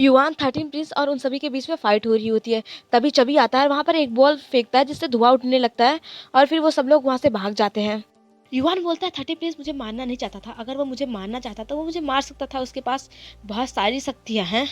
Yuan 13 Prince और उन सभी के बीच में फाइट हो रही होती है। तभी चबी आता है, वहाँ पर एक बॉल फेंकता है जिससे धुआं उठने लगता है और फिर वो सब लोग वहाँ से भाग जाते हैं। युआन बोलता है 13 प्रिंस मुझे मारना नहीं चाहता था, अगर वो मुझे मारना चाहता तो वो मुझे मार सकता था, उसके पास बहुत सारी शक्तियाँ हैं।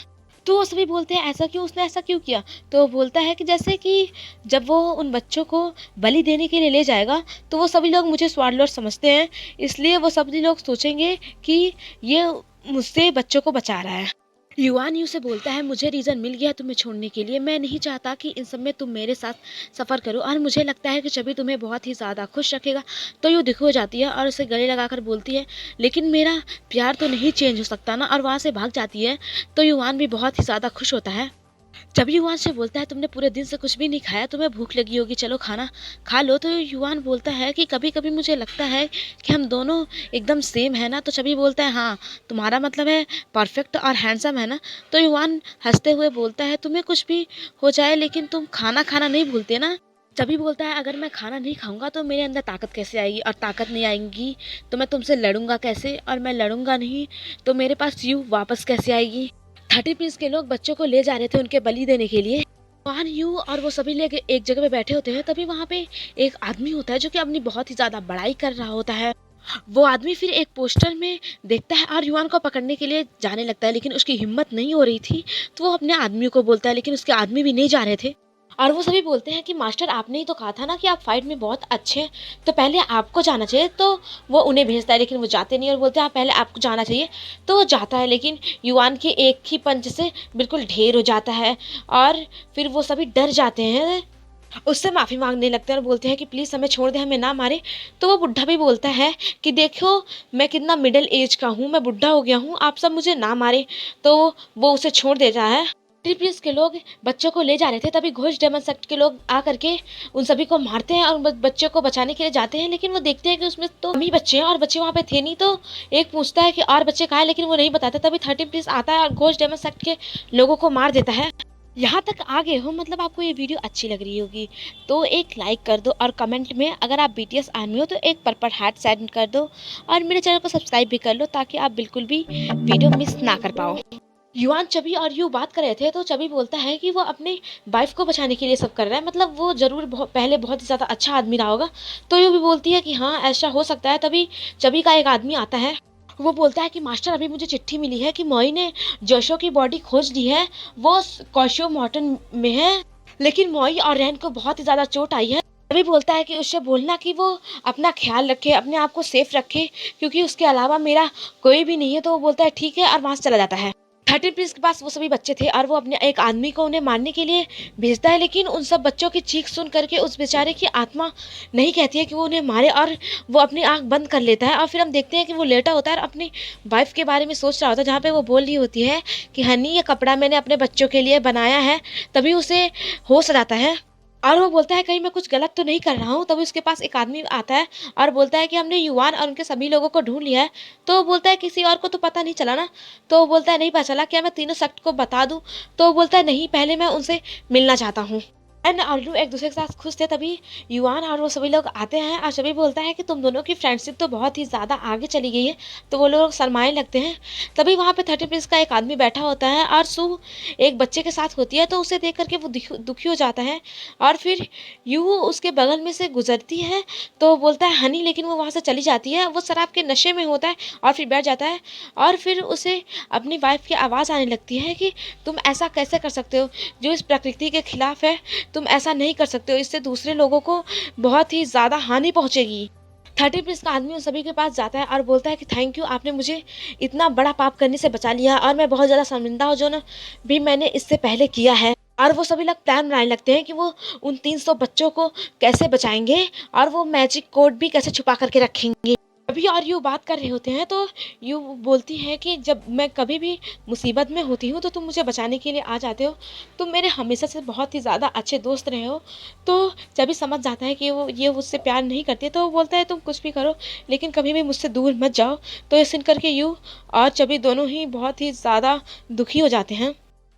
तो वो सभी बोलते हैं ऐसा क्यों, उसने ऐसा क्यों किया? तो वो बोलता है कि जैसे कि जब वो उन बच्चों को बलि देने के लिए ले जाएगा तो वो सभी लोग मुझे स्वार्ड लॉर्ड समझते हैं, इसलिए वो सभी लोग सोचेंगे कि ये मुझसे बच्चों को बचा रहा है। युआन यू से बोलता है मुझे रीज़न मिल गया तुम्हें छोड़ने के लिए, मैं नहीं चाहता कि इन सब में तुम मेरे साथ सफ़र करो और मुझे लगता है कि चबी तुम्हें बहुत ही ज़्यादा खुश रखेगा। तो यू दुखी हो जाती है और उसे गले लगाकर बोलती है लेकिन मेरा प्यार तो नहीं चेंज हो सकता ना, और वहाँ से भाग जाती है। तो युआन भी बहुत ही ज़्यादा खुश होता है। जब युआन से बोलता है तुमने पूरे दिन से कुछ भी नहीं खाया, तुम्हें भूख लगी होगी, चलो खाना खा लो। तो युआन बोलता है कि कभी कभी मुझे लगता है कि हम दोनों एकदम सेम है ना। तो चबी बोलता है हाँ, तुम्हारा मतलब है परफेक्ट और हैंडसम है ना। तो युआन हंसते हुए बोलता है तुम्हें कुछ भी हो जाए लेकिन तुम खाना खाना नहीं भूलते ना। चबी बोलता है अगर मैं खाना नहीं खाऊंगा तो मेरे अंदर ताकत कैसे आएगी, और ताकत नहीं आएगी तो मैं तुमसे लड़ूंगा कैसे, और मैं लड़ूंगा नहीं तो मेरे पास यू वापस कैसे आएगी। 30 प्रिंस के लोग बच्चों को ले जा रहे थे उनके बलि देने के लिए। वान यू और वो सभी लोग एक जगह पे बैठे होते हैं, तभी वहाँ पे एक आदमी होता है जो कि अपनी बहुत ही ज्यादा बड़ाई कर रहा होता है। वो आदमी फिर एक पोस्टर में देखता है और युआन को पकड़ने के लिए जाने लगता है, लेकिन उसकी हिम्मत नहीं हो रही थी। तो वो अपने आदमियों को बोलता है, लेकिन उसके आदमी भी नहीं जा रहे थे। और वो सभी बोलते हैं कि मास्टर आपने ही तो कहा था ना कि आप फाइट में बहुत अच्छे हैं, तो पहले आपको जाना चाहिए। तो वो उन्हें भेजता है लेकिन वो जाते नहीं और बोलते हैं पहले आपको जाना चाहिए। तो वो जाता है लेकिन युआन के एक ही पंच से बिल्कुल ढेर हो जाता है और फिर वो सभी डर जाते हैं, उससे माफ़ी मांगने लगते हैं और बोलते हैं कि प्लीज़ हमें छोड़ दे, हमें ना मारे। तो वो बुढ़ा भी बोलता है कि देखो मैं कितना मिडिल एज का हूँ, मैं बुढ़ा हो गया हूँ, आप सब मुझे ना मारे। तो वो उसे छोड़ देता है। ट्रिपियस के लोग बच्चों को ले जा रहे थे, तभी घोष डेमन सेक्ट के लोग आकर के उन सभी को मारते हैं और बच्चों को बचाने के लिए जाते हैं, लेकिन वो देखते हैं कि उसमें तो कम ही बच्चे हैं और बच्चे वहाँ पे थे नहीं। तो एक पूछता है कि और बच्चे कहाँ हैं, लेकिन वो नहीं बताता। तभी 13 प्रिंस आता है और घोष डेमन सेक्ट के लोगों को मार देता है। यहाँ तक आ गए हो मतलब आपको ये वीडियो अच्छी लग रही होगी, तो एक लाइक कर दो और कमेंट में अगर आप बीटीएस आर्मी हो तो एक पर्पल हार्ट सेंड कर दो और मेरे चैनल को सब्सक्राइब भी कर लो ताकि आप बिल्कुल भी वीडियो मिस ना कर पाओ। युआन चबी और यू बात कर रहे थे, तो चबी बोलता है कि वो अपने वाइफ को बचाने के लिए सब कर रहा है, मतलब वो जरूर पहले बहुत ही ज़्यादा अच्छा आदमी रहा होगा। तो यू भी बोलती है कि हाँ ऐसा हो सकता है। तभी चबी का एक आदमी आता है, वो बोलता है कि मास्टर अभी मुझे चिट्ठी मिली है कि मोई ने जोशो की बॉडी खोज ली है, वो कॉशो मॉर्टन में है, लेकिन मोई और रैन को बहुत ही ज़्यादा चोट आई है। तभी बोलता है कि उससे बोलना कि वो अपना ख्याल रखे, अपने आप को सेफ रखे, क्योंकि उसके अलावा मेरा कोई भी नहीं है। तो वो बोलता है ठीक है और वहाँ से चला जाता है। 13 प्रिंस के पास वो सभी बच्चे थे और वो अपने एक आदमी को उन्हें मारने के लिए भेजता है, लेकिन उन सब बच्चों की चीख सुन करके उस बेचारे की आत्मा नहीं कहती है कि वो उन्हें मारे और वो अपनी आंख बंद कर लेता है। और फिर हम देखते हैं कि वो लेटा होता है और अपनी वाइफ के बारे में सोच रहा होता है, जहाँ पे वो बोल रही होती है कि हनी ये कपड़ा मैंने अपने बच्चों के लिए बनाया है। तभी उसे होश आता है और वो बोलता है कहीं मैं कुछ गलत तो नहीं कर रहा हूँ। तभी उसके पास एक आदमी आता है और बोलता है कि हमने युआन और उनके सभी लोगों को ढूंढ लिया है। तो वो बोलता है किसी और को तो पता नहीं चला ना। तो वो बोलता है नहीं पता चला, क्या मैं तीनों सेक्ट को बता दूं? तो वो बोलता है नहीं, पहले मैं उनसे मिलना चाहता हूँ। एंड और लू एक दूसरे के साथ खुश थे। तभी युआन और वो सभी लोग आते हैं और सभी बोलता है कि तुम दोनों की फ्रेंडशिप तो बहुत ही ज़्यादा आगे चली गई है। तो वो लोग शर्माने लगते हैं। तभी वहाँ पे 30 प्रिंस का एक आदमी बैठा होता है और सू एक बच्चे के साथ होती है, तो उसे देख करके वो दुखी हो जाता है और फिर यू उसके बगल में से गुजरती है। तो वो बोलता है हनी, लेकिन वो वहाँ से चली जाती है। वो शराब के नशे में होता है और फिर बैठ जाता है और फिर उसे अपनी वाइफ की आवाज़ आने लगती है कि तुम ऐसा कैसे कर सकते हो, जो इस प्रकृति के खिलाफ है, तुम ऐसा नहीं कर सकते हो, इससे दूसरे लोगों को बहुत ही ज़्यादा हानि पहुँचेगी। 30 प्रिंस का आदमी उन सभी के पास जाता है और बोलता है कि थैंक यू, आपने मुझे इतना बड़ा पाप करने से बचा लिया और मैं बहुत ज़्यादा शर्मिंदा हूँ जो ना भी मैंने इससे पहले किया है। और वो सभी लोग प्लान बनाने लगते हैं कि वो उन 300 बच्चों को कैसे बचाएंगे और वो मैजिक कोड भी कैसे छुपा करके रखेंगे। अभी और यू बात कर रहे होते हैं, तो यू बोलती है कि जब मैं कभी भी मुसीबत में होती हूँ तो तुम मुझे बचाने के लिए आ जाते हो, तुम मेरे हमेशा से बहुत ही ज़्यादा अच्छे दोस्त रहे हो। तो जब भी समझ जाता है कि वो ये मुझसे प्यार नहीं करती, तो वो बोलता है तुम कुछ भी करो लेकिन कभी भी मुझसे दूर मत जाओ। तो ये सुन करके यू और चबी दोनों ही बहुत ही ज़्यादा दुखी हो जाते हैं।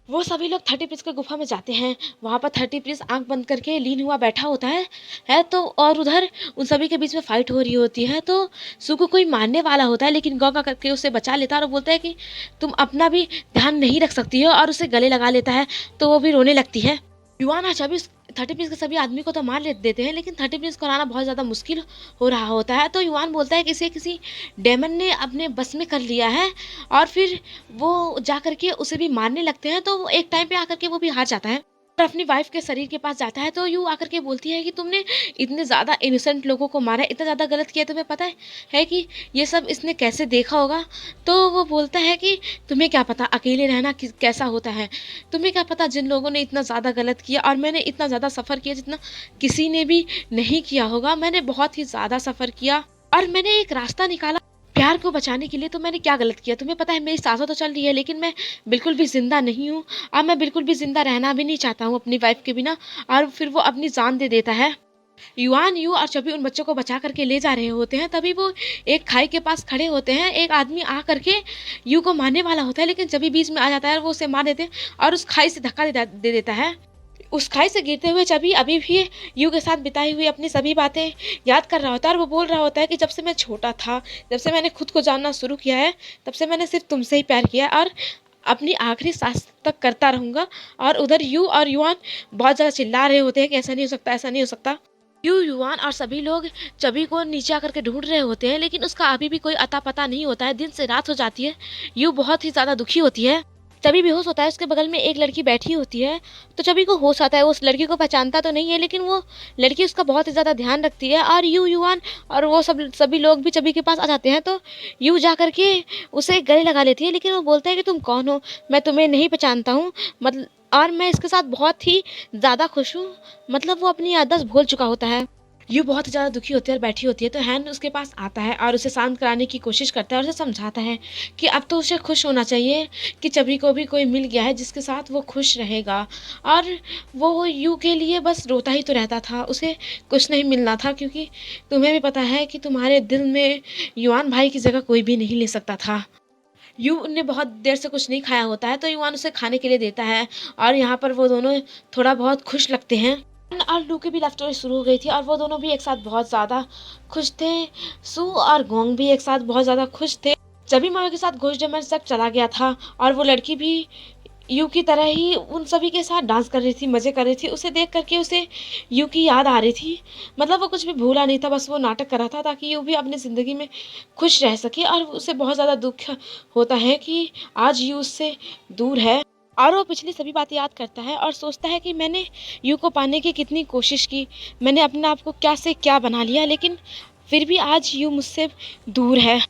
वो सभी लोग 30 प्रिंस की गुफा में जाते हैं। वहाँ पर 30 प्रिंस आँख बंद करके लीन हुआ बैठा होता है तो और उधर उन सभी के बीच में फाइट हो रही होती है। तो सू को कोई मारने वाला होता है, लेकिन गॉगा करके उसे बचा लेता है और बोलता है कि तुम अपना भी ध्यान नहीं रख सकती हो, और उसे गले लगा लेता है। तो वो भी रोने लगती है। युआन और चबी 30 प्रिंस के सभी आदमी को तो मार देते हैं, लेकिन 30 प्रिंस को हराना बहुत ज़्यादा मुश्किल हो रहा होता है। तो युआन बोलता है कि इसे किसी डेमन ने अपने बस में कर लिया है, और फिर वो जा करके उसे भी मारने लगते हैं। तो वो एक टाइम पे आकर के वो भी हार जाता है और अपनी वाइफ के शरीर के पास जाता है। तो यू आकर के बोलती है कि तुमने इतने ज़्यादा इनोसेंट लोगों को मारा, इतना ज़्यादा गलत किया, तुम्हें पता है कि ये सब इसने कैसे देखा होगा। तो वो बोलता है कि तुम्हें क्या पता अकेले रहना कैसा होता है, तुम्हें क्या पता जिन लोगों ने इतना ज़्यादा गलत किया, और मैंने इतना ज़्यादा सफ़र किया जितना किसी ने भी नहीं किया होगा। मैंने बहुत ही ज़्यादा सफ़र किया और मैंने एक रास्ता निकाला प्यार को बचाने के लिए। तो मैंने क्या गलत किया तुम्हें पता है? मेरी सांसें तो चल रही है, लेकिन मैं बिल्कुल भी ज़िंदा नहीं हूँ, और मैं बिल्कुल भी ज़िंदा रहना भी नहीं चाहता हूँ अपनी वाइफ के बिना। और फिर वो अपनी जान दे देता है। युआन यू और चबी उन बच्चों को बचा करके ले जा रहे होते हैं। तभी वो एक खाई के पास खड़े होते हैं। एक आदमी आ करके यू को मारने वाला होता है, लेकिन चबी बीच में आ जाता है और वो उसे मार देते हैं और उस खाई से धक्का दे देता है। उस खाई से गिरते हुए चबी अभी भी यू के साथ बिताई हुई अपनी सभी बातें याद कर रहा होता है, और वो बोल रहा होता है कि जब से मैं छोटा था, जब से मैंने खुद को जानना शुरू किया है, तब से मैंने सिर्फ तुमसे ही प्यार किया है, और अपनी आखिरी सांस तक करता रहूंगा। और उधर यू और युआन बहुत ज़्यादा चिल्ला रहे होते हैं कि ऐसा नहीं हो सकता, ऐसा नहीं हो सकता। युआन और सभी लोग चबी को नीचे आकर के ढूंढ रहे होते हैं, लेकिन उसका अभी भी कोई अता पता नहीं होता है। दिन से रात हो जाती है। यू बहुत ही ज़्यादा दुखी होती है। चबी बेहोश होता है। उसके बगल में एक लड़की बैठी होती है। तो चबी को होश आता है। वो उस लड़की को पहचानता तो नहीं है, लेकिन वो लड़की उसका बहुत ही ज़्यादा ध्यान रखती है। और युआन और वो सभी लोग भी चबी के पास आ जाते हैं। तो यू जा करके उसे गले लगा लेती है, लेकिन वो बोलता है कि तुम कौन हो, मैं तुम्हें नहीं पहचानता हूँ, मतलब और मैं इसके साथ बहुत ही ज़्यादा खुश हूँ। मतलब वो अपनी याददाश्त भूल चुका होता है। यू बहुत ज़्यादा दुखी होती है और बैठी होती है। तो हैन उसके पास आता है और उसे शांत कराने की कोशिश करता है और उसे समझाता है कि अब तो उसे खुश होना चाहिए कि चबी को भी कोई मिल गया है जिसके साथ वो खुश रहेगा। और वो यू के लिए बस रोता ही तो रहता था, उसे कुछ नहीं मिलना था, क्योंकि तुम्हें भी पता है कि तुम्हारे दिल में युआन भाई की जगह कोई भी नहीं ले सकता था। यू ने बहुत देर से कुछ नहीं खाया होता है, तो युआन उसे खाने के लिए देता है, और यहाँ पर वो दोनों थोड़ा बहुत खुश लगते हैं। और लू की भी लव स्टोरी शुरू हो गई थी, और वो दोनों भी एक साथ बहुत ज़्यादा खुश थे। सू और गोंग भी एक साथ बहुत ज़्यादा खुश थे। जबी मायो के साथ घोष डेमन तक चला गया था, और वो लड़की भी यू की तरह ही उन सभी के साथ डांस कर रही थी, मज़े कर रही थी। उसे देख करके उसे यू की याद आ रही थी। मतलब वो कुछ भी भूला नहीं था, बस वो नाटक कर रहा था ताकि यू भी अपनी ज़िंदगी में खुश रह सके। और उसे बहुत ज़्यादा दुख होता है कि आज यू उससे दूर है, और वो पिछली सभी बातें याद करता है और सोचता है कि मैंने यू को पाने की कितनी कोशिश की, मैंने अपने आप को क्या से क्या बना लिया, लेकिन फिर भी आज यू मुझसे दूर है।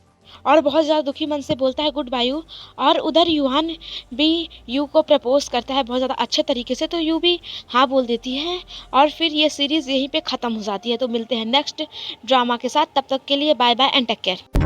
और बहुत ज़्यादा दुखी मन से बोलता है गुड बाय यू। और उधर युआन भी यू को प्रपोज करता है बहुत ज़्यादा अच्छे तरीके से, तो यू भी हाँ बोल देती है। और फिर ये सीरीज़ यहीं पे ख़त्म हो जाती है। तो मिलते हैं नेक्स्ट ड्रामा के साथ, तब तक के लिए bye bye and take care.